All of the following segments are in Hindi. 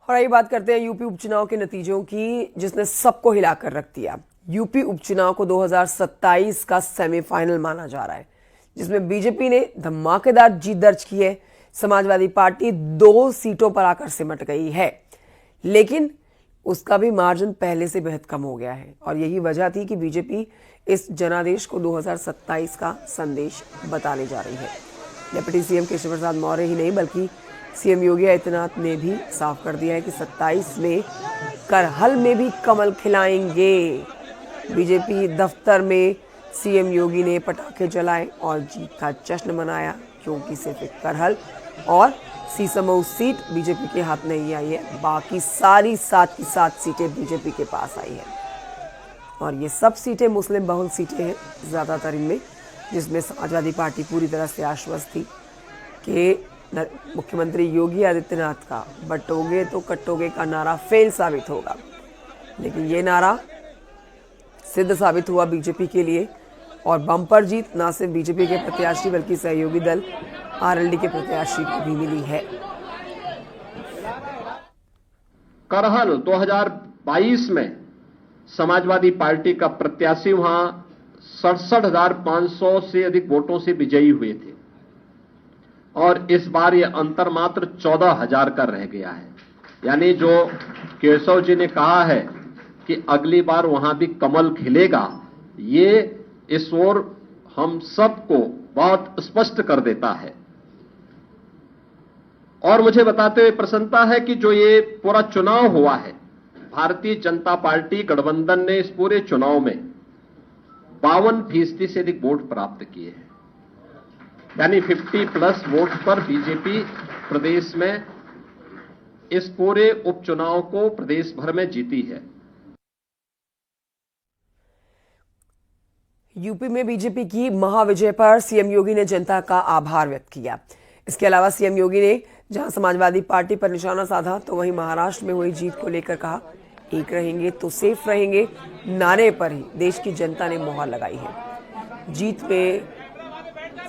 और आइए बात करते हैं यूपी उपचुनाव के नतीजों की, जिसने सबको हिलाकर रख दिया। यूपी उपचुनाव को 2027 का सेमीफाइनल माना जा रहा है, जिसमें बीजेपी ने धमाकेदार जीत दर्ज की है। समाजवादी पार्टी 2 सीटों पर आकर सिमट गई है, लेकिन उसका भी मार्जिन पहले से बेहद कम हो गया है और यही वजह थी कि बीजेपी इस जनादेश को 2027 का संदेश बताने जा रही है। डिप्टी सीएम केशव प्रसाद मौर्य ही नहीं बल्कि सीएम योगी आदित्यनाथ ने भी साफ कर दिया है कि 27 में करहल में भी कमल खिलाएंगे। बीजेपी दफ्तर में सीएम योगी ने पटाखे जलाए और जीत का जश्न मनाया, क्योंकि सिर्फ एक करहल और सीसमऊ सीट बीजेपी के हाथ नहीं आई है, बाकी सारी 7 की 7 सीटें बीजेपी के पास आई है और ये सब सीटें मुस्लिम बहुल सीटें हैं ज़्यादातर इनमें, जिसमें समाजवादी पार्टी पूरी तरह से आश्वस्त थी कि मुख्यमंत्री योगी आदित्यनाथ का बटोगे तो कटोगे का नारा फेल साबित होगा। लेकिन ये नारा सिद्ध साबित हुआ बीजेपी के लिए और बम्पर जीत न सिर्फ बीजेपी के प्रत्याशी बल्कि सहयोगी दल आरएलडी के प्रत्याशी को भी मिली है। करहल 2022 में समाजवादी पार्टी का प्रत्याशी वहां 67,500 से अधिक वोटों से विजयी हुए थे और इस बार यह अंतर मात्र 14,000 का रह गया है। यानी जो केशव जी ने कहा है कि अगली बार वहां भी कमल खिलेगा, ये इस ओर हम सबको बहुत स्पष्ट कर देता है। और मुझे बताते हुए प्रसन्नता है कि जो ये पूरा चुनाव हुआ है, भारतीय जनता पार्टी गठबंधन ने इस पूरे चुनाव में 52% से अधिक वोट प्राप्त किए हैं, यानी 50+ वोट पर बीजेपी प्रदेश में इस पूरे उपचुनाव को प्रदेश भर में जीती है। यूपी में बीजेपी की महाविजय पर सीएम योगी ने जनता का आभार व्यक्त किया। इसके अलावा सीएम योगी ने जहां समाजवादी पार्टी पर निशाना साधा, तो वहीं महाराष्ट्र में हुई जीत को लेकर कहा, एक रहेंगे तो सेफ रहेंगे नारे पर ही देश की जनता ने मुहर लगाई है। जीत में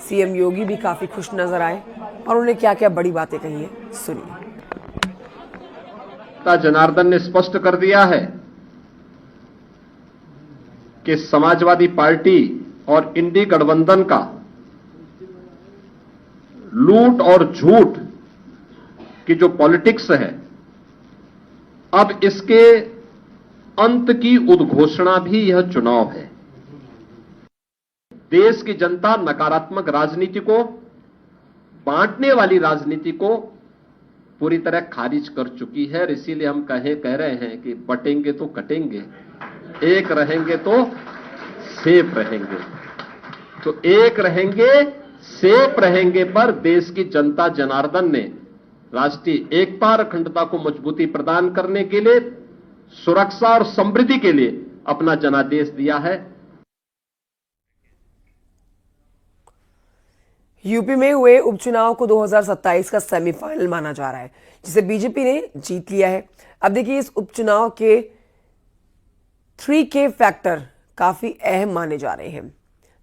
सीएम योगी भी काफी खुश नजर आए और उन्होंने क्या क्या बड़ी बातें कही है, सुनिए। जनार्दन ने स्पष्ट कर दिया है कि समाजवादी पार्टी और इंडी गठबंधन का लूट और झूठ की जो पॉलिटिक्स है, अब इसके अंत की उद्घोषणा भी यह चुनाव है। देश की जनता नकारात्मक राजनीति को, बांटने वाली राजनीति को पूरी तरह खारिज कर चुकी है और इसीलिए हम कह रहे हैं कि बटेंगे तो कटेंगे, एक रहेंगे तो सेफ रहेंगे। तो एक रहेंगे सेफ रहेंगे पर देश की जनता जनार्दन ने राष्ट्रीय एकता और अखंडता को मजबूती प्रदान करने के लिए, सुरक्षा और समृद्धि के लिए अपना जनादेश दिया है। यूपी में हुए उपचुनाव को 2027 का सेमीफाइनल माना जा रहा है, जिसे बीजेपी ने जीत लिया है। अब देखिए, इस उपचुनाव के 3K फैक्टर काफी अहम माने जा रहे हैं,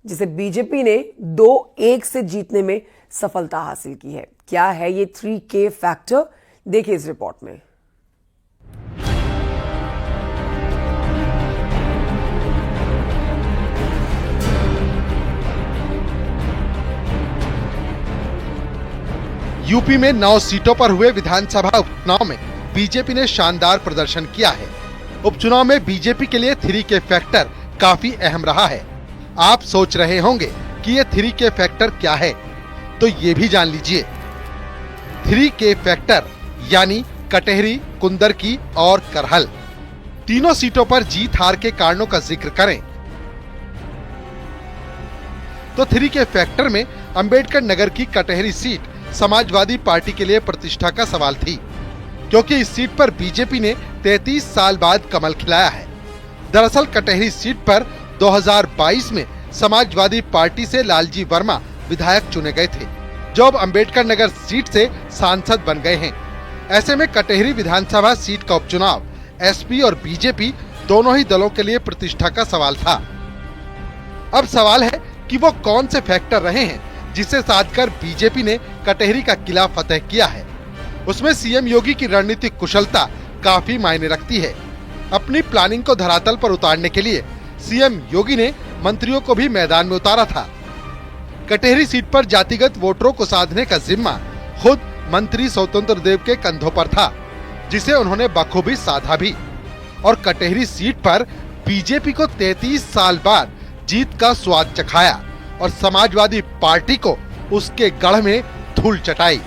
जिसे बीजेपी ने 2-1 से जीतने में सफलता हासिल की है। क्या है ये 3K फैक्टर, देखिए इस रिपोर्ट में। यूपी में 9 सीटों पर हुए विधानसभा उपचुनाव में बीजेपी ने शानदार प्रदर्शन किया है। उपचुनाव में बीजेपी के लिए 3K फैक्टर काफी अहम रहा है। आप सोच रहे होंगे कि ये 3K फैक्टर क्या है, तो ये भी जान लीजिए। 3K फैक्टर यानी कटेहरी, कुंदरकी और करहल, तीनों सीटों पर जीत हार के कारणों का जिक्र करें तो 3K फैक्टर में अंबेडकर नगर की कटेहरी सीट समाजवादी पार्टी के लिए प्रतिष्ठा का सवाल थी, क्योंकि इस सीट पर बीजेपी ने 33 साल बाद कमल खिलाया है। दरअसल कटेहरी सीट पर 2022 में समाजवादी पार्टी से लालजी वर्मा विधायक चुने गए थे, जो अब अंबेडकर नगर सीट से सांसद बन गए हैं। ऐसे में कटेहरी विधानसभा सीट का उपचुनाव एसपी और बीजेपी दोनों ही दलों के लिए प्रतिष्ठा का सवाल था। अब सवाल है कि वो कौन से फैक्टर रहे हैं जिसे साधकर बीजेपी ने कटेहरी का किला फतेह किया है। उसमें सीएम योगी की रणनीतिक कुशलता काफी मायने रखती है। अपनी प्लानिंग को धरातल पर उतारने के लिए सीएम योगी ने मंत्रियों को भी मैदान में उतारा था। कटेहरी सीट पर जातिगत वोटरों को साधने का जिम्मा खुद मंत्री स्वतंत्र देव के कंधों पर था, जिसे उन्होंने बखूबी साधा भी। और कटेहरी सीट पर बीजेपी को 33 साल बाद जीत का स्वाद चखाया और समाजवादी पार्टी को उसके गढ़ में धूल चटाई।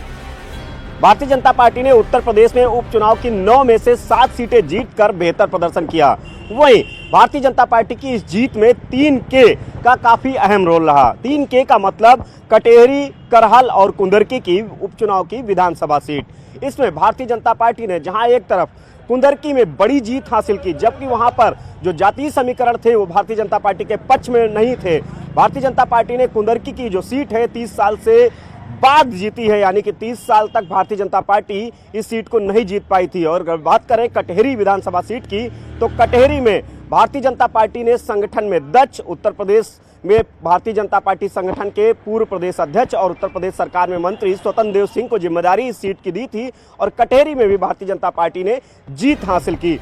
भारतीय जनता पार्टी ने उत्तर प्रदेश में उपचुनाव की 9 में से 7 सीटें जीतकर बेहतर प्रदर्शन किया। वहीं भारतीय जनता पार्टी की इस जीत में 3K का काफी अहम रोल रहा। 3K का मतलब कटेहरी, करहल और कुंदरकी की उपचुनाव की विधानसभा सीट। इसमें भारतीय जनता पार्टी ने जहां एक तरफ कुंदरकी में बड़ी जीत हासिल की, जबकि वहां पर जो जातीय समीकरण थे वो भारतीय जनता पार्टी के पक्ष में नहीं थे। भारतीय जनता पार्टी ने कुंदरकी की जो सीट है 30 साल से बाद जीती है, यानी कि 30 साल तक भारतीय जनता पार्टी इस सीट को नहीं जीत पाई थी। और अगर बात करें कटेहरी विधानसभा सीट की, तो कटेहरी में भारतीय जनता पार्टी ने संगठन में दक्ष, उत्तर प्रदेश में भारतीय जनता पार्टी संगठन के पूर्व प्रदेश अध्यक्ष और उत्तर प्रदेश सरकार में मंत्री स्वतंत्र देव सिंह को जिम्मेदारी इस सीट की दी थी। और कटेहरी में भी भारतीय जनता पार्टी ने जीत हासिल की।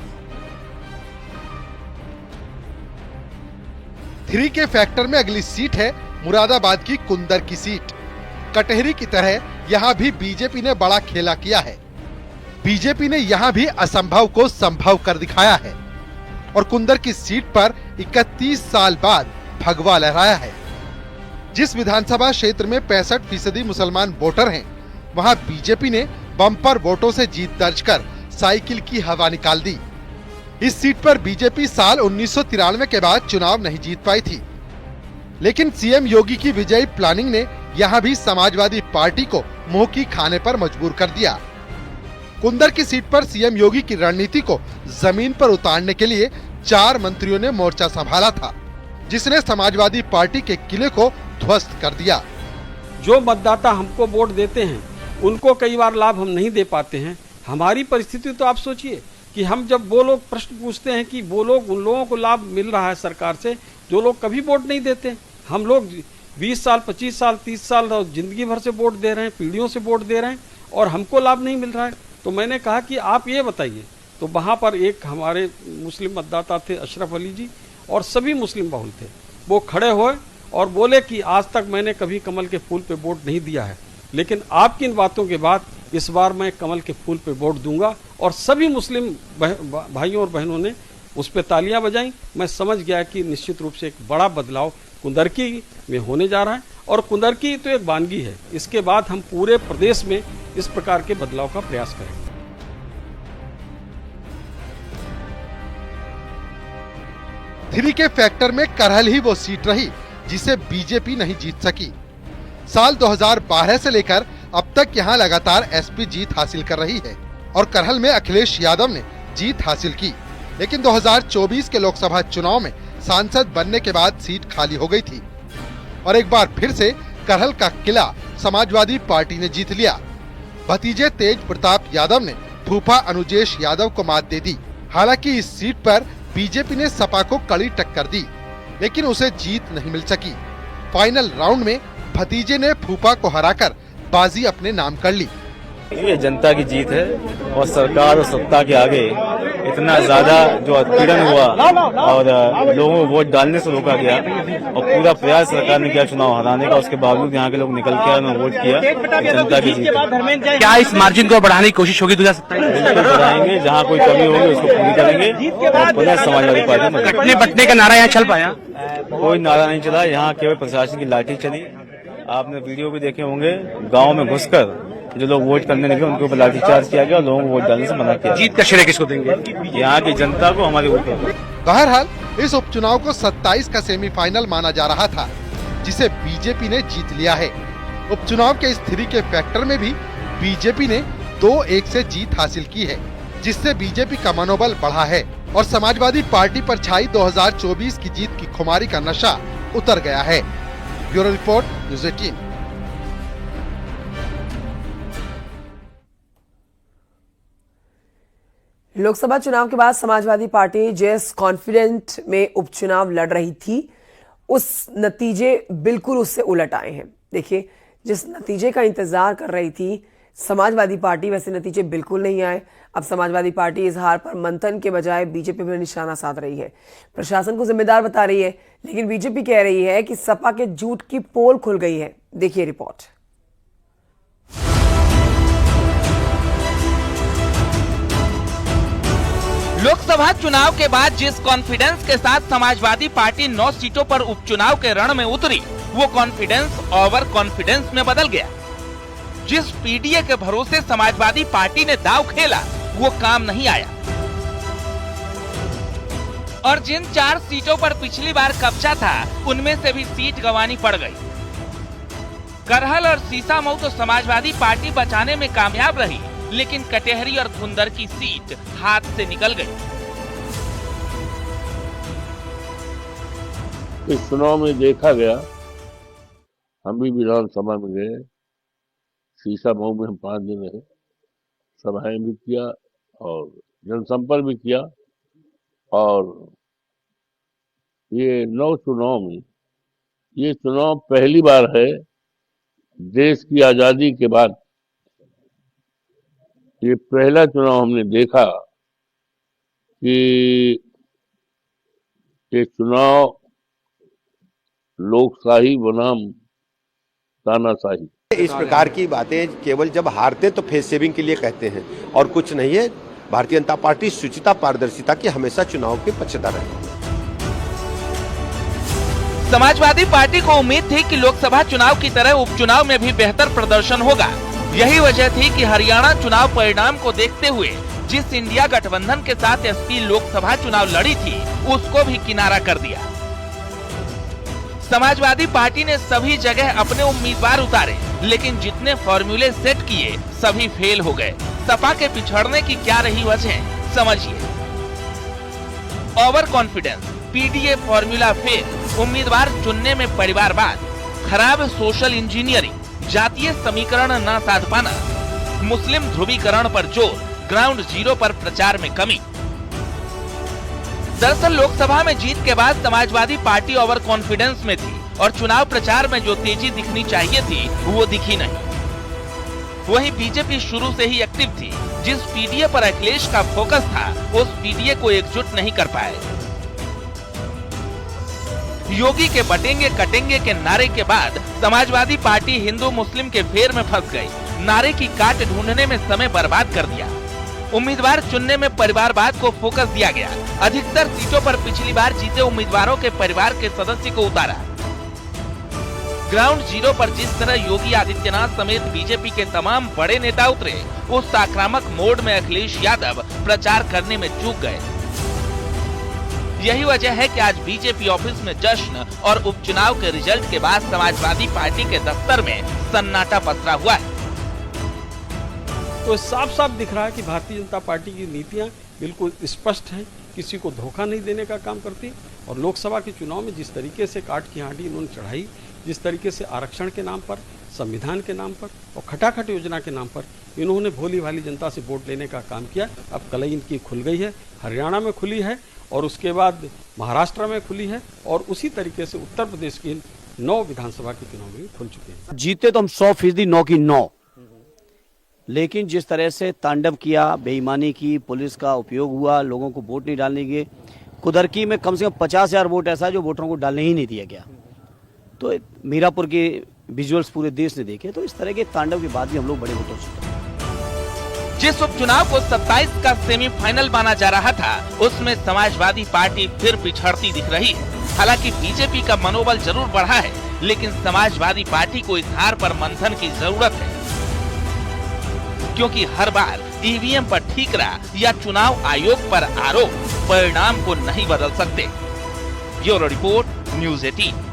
3K फैक्टर में अगली सीट है मुरादाबाद की कुंदरकी सीट। कटेहरी की तरह यहाँ भी बीजेपी ने बड़ा खेला किया है। बीजेपी ने यहाँ भी असंभव को संभव कर दिखाया है और कुंदरकी सीट पर 31 साल बाद भगवा लहराया है। जिस विधानसभा क्षेत्र में 65% मुसलमान वोटर हैं, वहाँ बीजेपी ने बम्पर वोटों से जीत दर्ज कर साइकिल की हवा निकाल दी। इस सीट पर बीजेपी साल 1993 के बाद चुनाव नहीं जीत पाई थी, लेकिन सीएम योगी की विजयी प्लानिंग ने यहाँ भी समाजवादी पार्टी को मुंह की खाने पर मजबूर कर दिया। कुंदर की सीट पर सीएम योगी की रणनीति को जमीन पर उतारने के लिए 4 मंत्रियों ने मोर्चा संभाला था, जिसने समाजवादी पार्टी के किले को ध्वस्त कर दिया। जो मतदाता हमको वोट देते हैं उनको कई बार लाभ हम नहीं दे पाते हैं। हमारी परिस्थिति तो आप सोचिए कि हम जब वो लोग प्रश्न पूछते हैं कि वो लोग, उन लोगों को लाभ मिल रहा है सरकार से जो लोग कभी वोट नहीं देते। हम लोग 20 साल, 25 साल, 30 साल जिंदगी भर से वोट दे रहे हैं, पीढ़ियों से वोट दे रहे हैं और हमको लाभ नहीं मिल रहा है। तो मैंने कहा कि आप ये बताइए। तो वहाँ पर एक हमारे मुस्लिम मतदाता थे, अशरफ अली जी, और सभी मुस्लिम बहुल थे। वो खड़े हुए और बोले कि आज तक मैंने कभी कमल के फूल पे वोट नहीं दिया है, लेकिन आपकी इन बातों के बाद इस बार मैं कमल के फूल पे वोट दूंगा। और सभी मुस्लिम भाइयों और बहनों ने उस पर तालियां बजाई। मैं समझ गया कि निश्चित रूप से एक बड़ा बदलाव कुंदरकी में होने जा रहा है। और कुंदरकी तो एक वानगी है, इसके बाद हम पूरे प्रदेश में इस प्रकार के बदलाव का प्रयास करेंगे। थ्री के फैक्टर में करहल ही वो सीट रही जिसे बीजेपी नहीं जीत सकी। साल 2012 से लेकर अब तक यहां लगातार एसपी जीत हासिल कर रही है और करहल में अखिलेश यादव ने जीत हासिल की, लेकिन 2024 के लोकसभा चुनाव में सांसद बनने के बाद सीट खाली हो गई थी और एक बार फिर से करहल का किला समाजवादी पार्टी ने जीत लिया। भतीजे तेज प्रताप यादव ने फूफा अनुजेश यादव को मात दे दी। हालांकि इस सीट पर बीजेपी ने सपा को कड़ी टक्कर दी, लेकिन उसे जीत नहीं मिल सकी। फाइनल राउंड में भतीजे ने फूफा को हराकर बाजी अपने नाम कर ली। ये जनता की जीत है और सरकार और सत्ता के आगे इतना ज्यादा जो उत्पीड़न हुआ और लोगों को वोट डालने से रोका गया और पूरा प्रयास सरकार ने किया चुनाव हराने का, उसके बावजूद यहाँ के लोग निकल के उन्होंने वोट किया। जनता की जीत है। क्या इस मार्जिन को बढ़ाने की कोशिश होगी 2027? बिल्कुल बढ़ाएंगे, जहाँ कोई कमी होगी उसको पूरी करेंगे और पुनः समाजवादी पार्टी कटने बटने का नारा यहाँ चल पाया? कोई नारा नहीं चला, यहाँ केवल प्रशासन की लाठी चली। आपने वीडियो भी देखे होंगे, गाँव में घुसकर जो लोग वोट करने निकले उनके ऊपर लाठीचार्ज किया गया और लोगों को वोट डालने से मना किया। जीत का श्रेय किसको देंगे? यहाँ की जनता को, हमारे ऊपर। बहरहाल इस उपचुनाव को 27 का सेमीफाइनल माना जा रहा था, जिसे बीजेपी ने जीत लिया है। उपचुनाव के इस 3K फैक्टर में भी बीजेपी ने 2-1 से जीत हासिल की है, जिससे बीजेपी का मनोबल बढ़ा है और समाजवादी पार्टी पर छाई 2024 की जीत की खुमारी का नशा उतर गया है। Bureau report, news 18। लोकसभा चुनाव के बाद समाजवादी पार्टी जिस कॉन्फिडेंट में उपचुनाव लड़ रही थी, उस नतीजे बिल्कुल उससे उलट आए हैं। देखिए, जिस नतीजे का इंतजार कर रही थी समाजवादी पार्टी वैसे नतीजे बिल्कुल नहीं आए। अब समाजवादी पार्टी इस हार पर मंथन के बजाय बीजेपी पर निशाना साध रही है, प्रशासन को जिम्मेदार बता रही है, लेकिन बीजेपी कह रही है कि सपा के झूठ की पोल खुल गई है। देखिए रिपोर्ट। लोकसभा चुनाव के बाद जिस कॉन्फिडेंस के साथ समाजवादी पार्टी 9 सीटों पर उपचुनाव के रण में उतरी, वो कॉन्फिडेंस ओवर कॉन्फिडेंस में बदल गया। जिस पीडीए के भरोसे समाजवादी पार्टी ने दांव खेला, वो काम नहीं आया और जिन 4 सीटों पर पिछली बार कब्जा था, उनमें से भी सीट गंवानी पड़ गई। करहल और सीसामऊ तो समाजवादी पार्टी बचाने में कामयाब रही, लेकिन कटेहरी और धुंधर की सीट हाथ से निकल गई। इस चुनाव में देखा गया, हम भी विधानसभा में गए, सीसामऊ में हम 5 दिन रहे, सभाएं भी किया और जनसंपर्क भी किया। और ये 9 चुनाव में ये चुनाव पहली बार है देश की आजादी के बाद, ये पहला चुनाव हमने देखा कि ये चुनाव लोकशाही बनाम तानाशाही। इस प्रकार की बातें केवल जब हारते तो फेस सेविंग के लिए कहते हैं और कुछ नहीं है। भारतीय जनता पार्टी शुचिता पारदर्शिता की हमेशा चुनाव के पक्षधर है। समाजवादी पार्टी को उम्मीद थी कि लोकसभा चुनाव की तरह उपचुनाव में भी बेहतर प्रदर्शन होगा। यही वजह थी कि हरियाणा चुनाव परिणाम को देखते हुए जिस इंडिया गठबंधन के साथ एसपी लोकसभा चुनाव लड़ी थी, उसको भी किनारा कर दिया। समाजवादी पार्टी ने सभी जगह अपने उम्मीदवार उतारे, लेकिन जितने फॉर्मूले सेट किए सभी फेल हो गए। सपा के पिछड़ने की क्या रही वजह, समझिए। Over confidence, PDA formula fail, उम्मीदवार चुनने में परिवारवाद, खराब सोशल इंजीनियरिंग, जातीय समीकरण न साध पाना, मुस्लिम ध्रुवीकरण पर जोर, ग्राउंड जीरो पर प्रचार में कमी। दरअसल लोकसभा में जीत के बाद समाजवादी पार्टी ओवर कॉन्फिडेंस में थी और चुनाव प्रचार में जो तेजी दिखनी चाहिए थी, वो दिखी नहीं। वहीं बीजेपी शुरू से ही एक्टिव थी। जिस पीडीए पर अखिलेश का फोकस था, उस पीडीए को एकजुट नहीं कर पाए। योगी के बटेंगे कटेंगे के नारे के बाद समाजवादी पार्टी हिंदू मुस्लिम के फेर में फंस गई। नारे की काट ढूंढने में समय बर्बाद कर दिया। उम्मीदवार चुनने में परिवारवाद को फोकस दिया गया। अधिकतर सीटों पर पिछली बार जीते उम्मीदवारों के परिवार के सदस्य को उतारा। ग्राउंड जीरो पर जिस तरह योगी आदित्यनाथ समेत बीजेपी के तमाम बड़े नेता उतरे, उस आक्रामक मोड में अखिलेश यादव प्रचार करने में चूक गए। यही वजह है कि आज बीजेपी ऑफिस में जश्न और उपचुनाव के रिजल्ट के बाद समाजवादी पार्टी के दफ्तर में सन्नाटा पसरा हुआ है। तो साफ साफ दिख रहा है कि भारतीय जनता पार्टी की नीतियां बिल्कुल स्पष्ट हैं, किसी को धोखा नहीं देने का काम करती। और लोकसभा के चुनाव में जिस तरीके से काट की हांडी इन्होंने चढ़ाई, जिस तरीके से आरक्षण के नाम पर, संविधान के नाम पर और खटाखट योजना के नाम पर इन्होंने भोली भाली जनता से वोट लेने का काम किया। अब कलई इनकी खुल गई है, हरियाणा में खुली है और उसके बाद महाराष्ट्र में खुली है और उसी तरीके से उत्तर प्रदेश की 9 विधानसभा के चुनाव में खुल चुके हैं। जीते तो हम 100% 9 की 9, लेकिन जिस तरह से तांडव किया, बेईमानी की, पुलिस का उपयोग हुआ, लोगों को वोट नहीं डालने के, कुदरकी में कम से कम 50,000 वोट ऐसा है जो वोटरों को डालने ही नहीं दिया गया। तो मीरापुर के विजुअल्स पूरे देश ने देखे। तो इस तरह के तांडव के बाद भी हम लोग बड़े वोटों से। जिस उपचुनाव को 27 का सेमीफाइनल माना जा रहा था, उसमें समाजवादी पार्टी फिर पिछड़ती दिख रही है। हालांकि बीजेपी का मनोबल जरूर बढ़ा है, लेकिन समाजवादी पार्टी को इस हार पर मंथन की जरूरत है, क्योंकि हर बार ईवीएम पर ठीकरा या चुनाव आयोग पर आरोप परिणाम को नहीं बदल सकते। Bureau report, news 18।